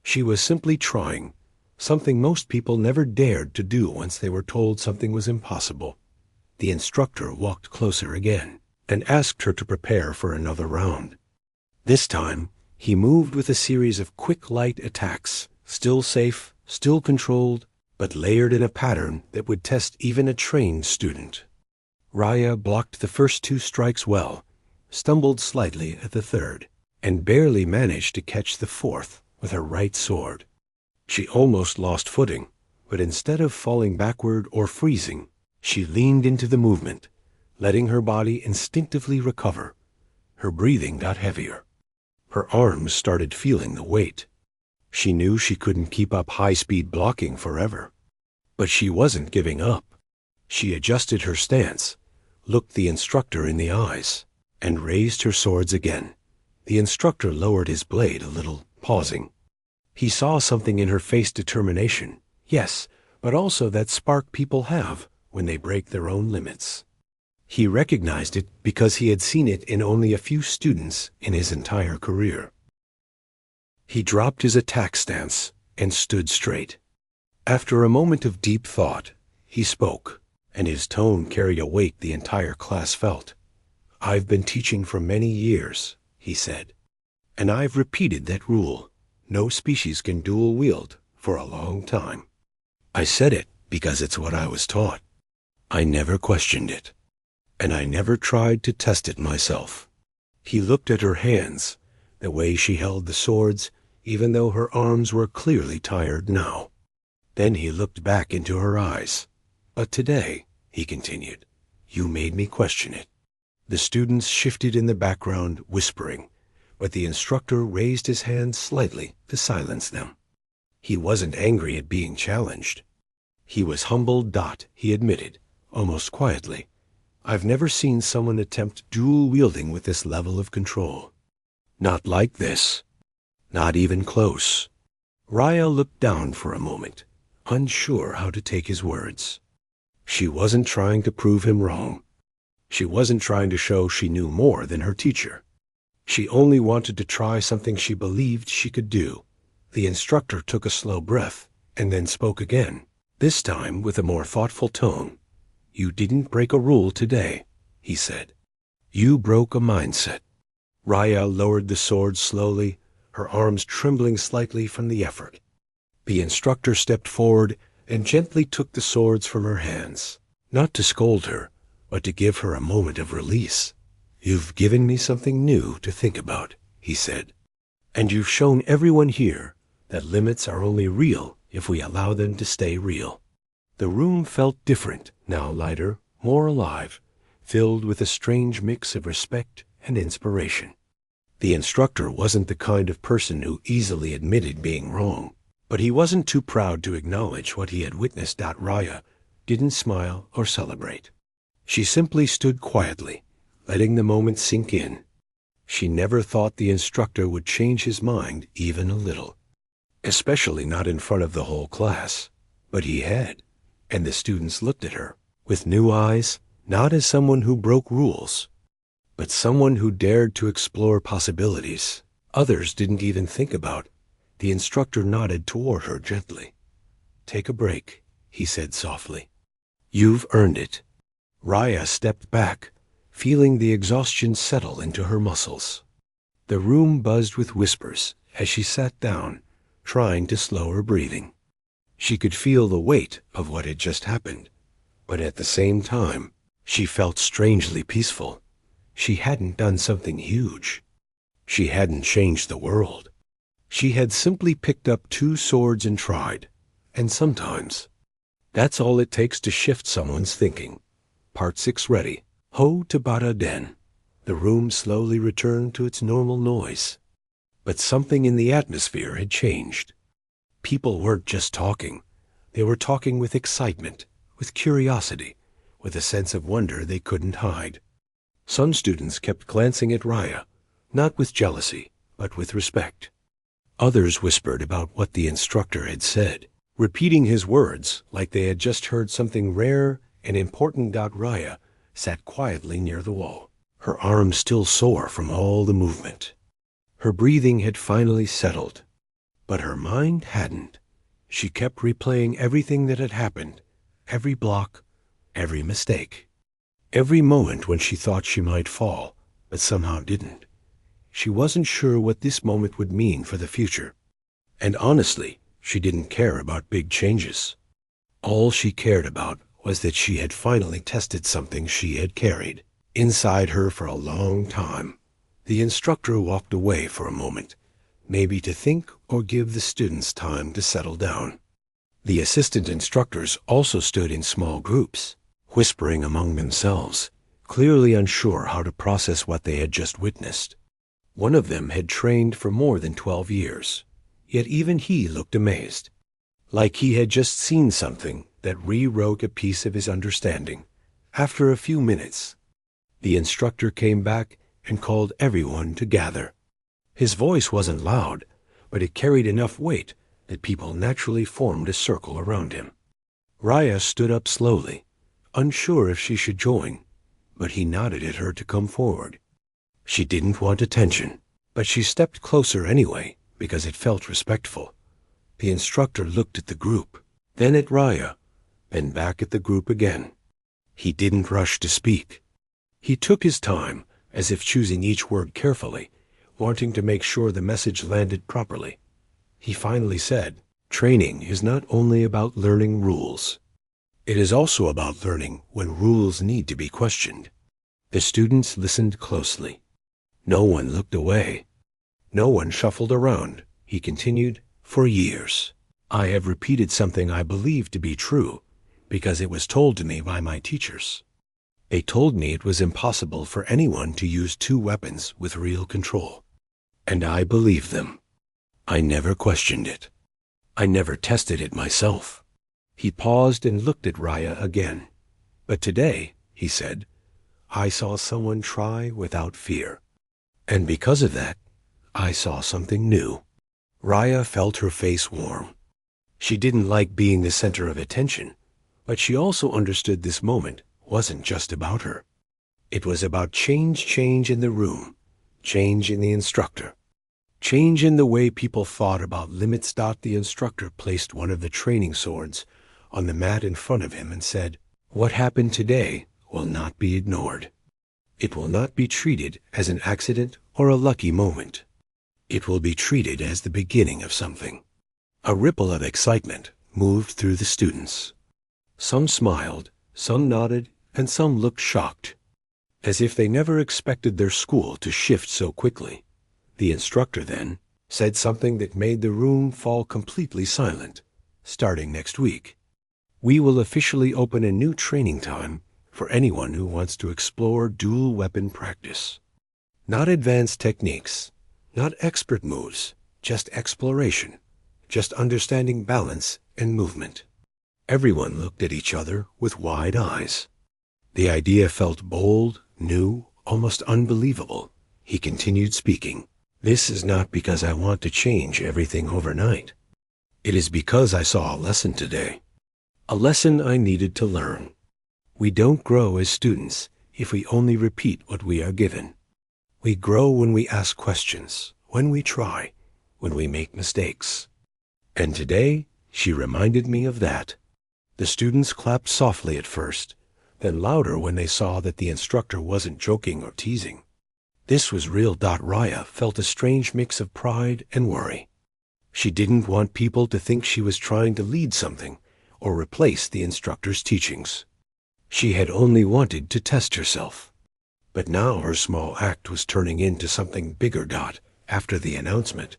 She was simply trying, something most people never dared to do once they were told something was impossible. The instructor walked closer again and asked her to prepare for another round. This time, he moved with a series of quick, light attacks, still safe, still controlled, but layered in a pattern that would test even a trained student. Raya blocked the first two strikes well, stumbled slightly at the third, and barely managed to catch the fourth with her right sword. She almost lost footing, but instead of falling backward or freezing, she leaned into the movement, letting her body instinctively recover. Her breathing got heavier. Her arms started feeling the weight. She knew she couldn't keep up high-speed blocking forever. But she wasn't giving up. She adjusted her stance, looked the instructor in the eyes, and raised her swords again. The instructor lowered his blade a little, pausing. He saw something in her face, determination, yes, but also that spark people have when they break their own limits. He recognized it because he had seen it in only a few students in his entire career. He dropped his attack stance and stood straight. After a moment of deep thought, he spoke, and his tone carried a weight the entire class felt. "I've been teaching for many years," he said, "and I've repeated that rule. No species can dual-wield for a long time. I said it because it's what I was taught. I never questioned it, and I never tried to test it myself." He looked at her hands, the way she held the swords, even though her arms were clearly tired now. Then he looked back into her eyes. "But today," he continued, "you made me question it." The students shifted in the background, whispering, but the instructor raised his hand slightly to silence them. He wasn't angry at being challenged. He was humbled. He admitted, almost quietly, "I've never seen someone attempt dual-wielding with this level of control. Not like this. Not even close." Raya looked down for a moment, unsure how to take his words. She wasn't trying to prove him wrong. She wasn't trying to show she knew more than her teacher. She only wanted to try something she believed she could do. The instructor took a slow breath and then spoke again, this time with a more thoughtful tone. "You didn't break a rule today," he said. "You broke a mindset." Raya lowered the sword slowly, her arms trembling slightly from the effort. The instructor stepped forward and gently took the swords from her hands, not to scold her, but to give her a moment of release. "You've given me something new to think about," he said. "And you've shown everyone here that limits are only real if we allow them to stay real." The room felt different, now lighter, more alive, filled with a strange mix of respect and inspiration. The instructor wasn't the kind of person who easily admitted being wrong, but he wasn't too proud to acknowledge what he had witnessed. Raya didn't smile or celebrate. She simply stood quietly, letting the moment sink in. She never thought the instructor would change his mind even a little, especially not in front of the whole class. But he had, and the students looked at her with new eyes, not as someone who broke rules, but someone who dared to explore possibilities others didn't even think about. The instructor nodded toward her gently. "Take a break," he said softly. "You've earned it." Raya stepped back, feeling the exhaustion settle into her muscles. The room buzzed with whispers as she sat down, trying to slow her breathing. She could feel the weight of what had just happened, but at the same time, she felt strangely peaceful. She hadn't done something huge. She hadn't changed the world. She had simply picked up two swords and tried. And sometimes, that's all it takes to shift someone's thinking. Part 6 ready. Ho Tabata Den. The room slowly returned to its normal noise. But something in the atmosphere had changed. People weren't just talking. They were talking with excitement, with curiosity, with a sense of wonder they couldn't hide. Some students kept glancing at Raya, not with jealousy, but with respect. Others whispered about what the instructor had said, repeating his words like they had just heard something rare and important. Raya sat quietly near the wall, her arms still sore from all the movement. Her breathing had finally settled, but her mind hadn't. She kept replaying everything that had happened, every block, every mistake, every moment when she thought she might fall, but somehow didn't. She wasn't sure what this moment would mean for the future. And honestly, she didn't care about big changes. All she cared about was that she had finally tested something she had carried inside her for a long time. The instructor walked away for a moment, maybe to think or give the students time to settle down. The assistant instructors also stood in small groups, whispering among themselves, clearly unsure how to process what they had just witnessed. One of them had trained for more than 12 years, yet even he looked amazed, like he had just seen something that rewrote a piece of his understanding. After a few minutes, the instructor came back and called everyone to gather. His voice wasn't loud, but it carried enough weight that people naturally formed a circle around him. Raya stood up slowly, unsure if she should join, but he nodded at her to come forward. She didn't want attention, but she stepped closer anyway because it felt respectful. The instructor looked at the group, then at Raya, then back at the group again. He didn't rush to speak. He took his time, as if choosing each word carefully, wanting to make sure the message landed properly. He finally said, "Training is not only about learning rules. It is also about learning when rules need to be questioned." The students listened closely. No one looked away. No one shuffled around. He continued, "For years, I have repeated something I believed to be true because it was told to me by my teachers. They told me it was impossible for anyone to use two weapons with real control. And I believed them. I never questioned it. I never tested it myself." He paused and looked at Raya again. "But today," he said, "I saw someone try without fear. And because of that, I saw something new." Raya felt her face warm. She didn't like being the center of attention, but she also understood this moment wasn't just about her. It was about change in the room, change in the instructor, change in the way people thought about limits. The instructor placed one of the training swords on the mat in front of him and said, "What happened today will not be ignored. It will not be treated as an accident or a lucky moment. It will be treated as the beginning of something." A ripple of excitement moved through the students. Some smiled, some nodded, and some looked shocked, as if they never expected their school to shift so quickly. The instructor then said something that made the room fall completely silent. "Starting next week, we will officially open a new training time for anyone who wants to explore dual weapon practice. Not advanced techniques, not expert moves, just exploration, just understanding balance and movement." Everyone looked at each other with wide eyes. The idea felt bold, new, almost unbelievable. He continued speaking. "This is not because I want to change everything overnight. It is because I saw a lesson today. A lesson I needed to learn. We don't grow as students if we only repeat what we are given. We grow when we ask questions, when we try, when we make mistakes. And today, she reminded me of that." The students clapped softly at first, then louder when they saw that the instructor wasn't joking or teasing. This was real. Raya felt a strange mix of pride and worry. She didn't want people to think she was trying to lead something or replace the instructor's teachings. She had only wanted to test herself. But now her small act was turning into something bigger. After the announcement,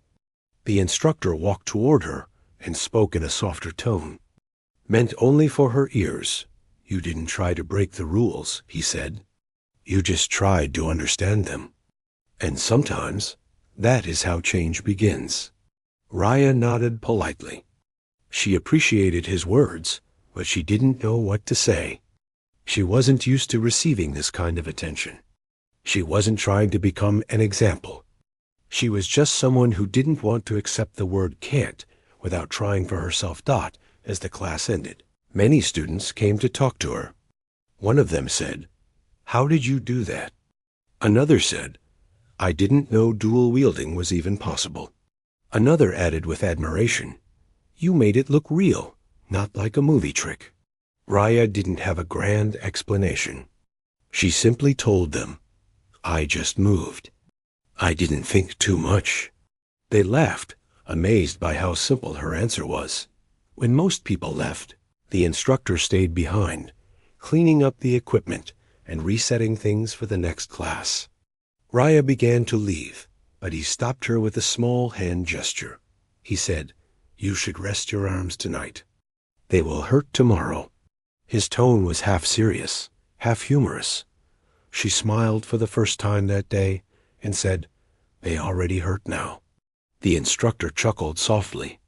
the instructor walked toward her and spoke in a softer tone. Meant only for her ears. You didn't try to break the rules, he said. You just tried to understand them. And sometimes that is how change begins. Raya nodded politely. She appreciated his words, but she didn't know what to say. She wasn't used to receiving this kind of attention. She wasn't trying to become an example. She was just someone who didn't want to accept the word can't without trying for herself. As the class ended, many students came to talk to her. One of them said, "How did you do that?" Another said, "I didn't know dual wielding was even possible." Another added with admiration, "You made it look real, not like a movie trick." Raya didn't have a grand explanation. She simply told them, "I just moved. I didn't think too much." They laughed, amazed by how simple her answer was. When most people left, the instructor stayed behind, cleaning up the equipment and resetting things for the next class. Raya began to leave, but he stopped her with a small hand gesture. He said, "You should rest your arms tonight. They will hurt tomorrow." His tone was half serious, half humorous. She smiled for the first time that day and said, "They already hurt now." The instructor chuckled softly.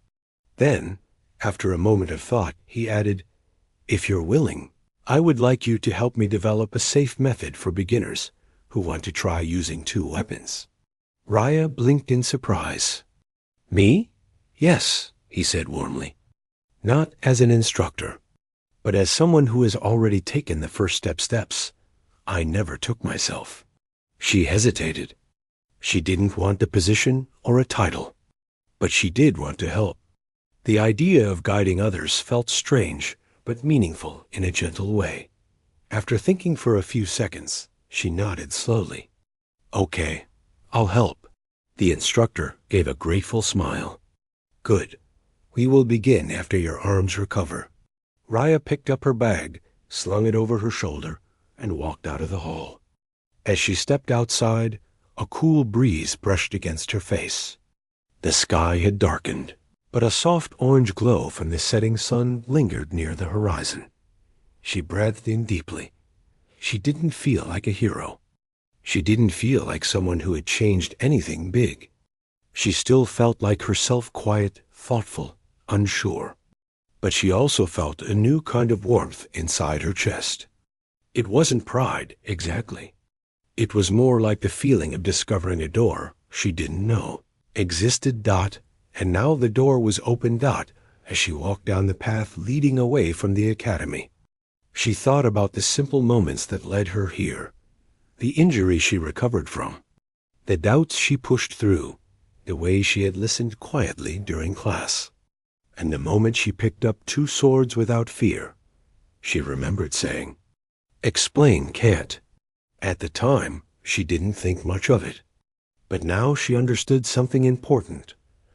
Then, after a moment of thought, he added, "If you're willing, I would like you to help me develop a safe method for beginners who want to try using two weapons." Raya blinked in surprise. "Me? Yes," he said warmly. "Not as an instructor, but as someone who has already taken the first steps. I never took myself." She hesitated. She didn't want a position or a title, but she did want to help. The idea of guiding others felt strange, but meaningful in a gentle way. After thinking for a few seconds, she nodded slowly. "Okay, I'll help." The instructor gave a grateful smile. "Good. We will begin after your arms recover." Raya picked up her bag, slung it over her shoulder, and walked out of the hall. As she stepped outside, a cool breeze brushed against her face. The sky had darkened, but a soft orange glow from the setting sun lingered near the horizon. She breathed in deeply. She didn't feel like a hero. She didn't feel like someone who had changed anything big. She still felt like herself, quiet, thoughtful, unsure. But she also felt a new kind of warmth inside her chest. It wasn't pride, exactly. It was more like the feeling of discovering a door she didn't know existed. And now the door was open. As she walked down the path leading away from the academy. She thought about the simple moments that led her here, the injury she recovered from, the doubts she pushed through, the way she had listened quietly during class. And the moment she picked up two swords without fear, she remembered saying, "Explain can't." At the time, she didn't think much of it. But now she understood something important.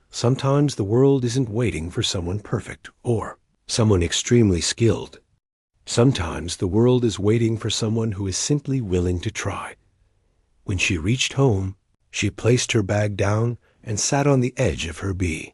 Sometimes the world isn't waiting for someone perfect or someone extremely skilled. Sometimes the world is waiting for someone who is simply willing to try. When she reached home, she placed her bag down and sat on the edge of her bee.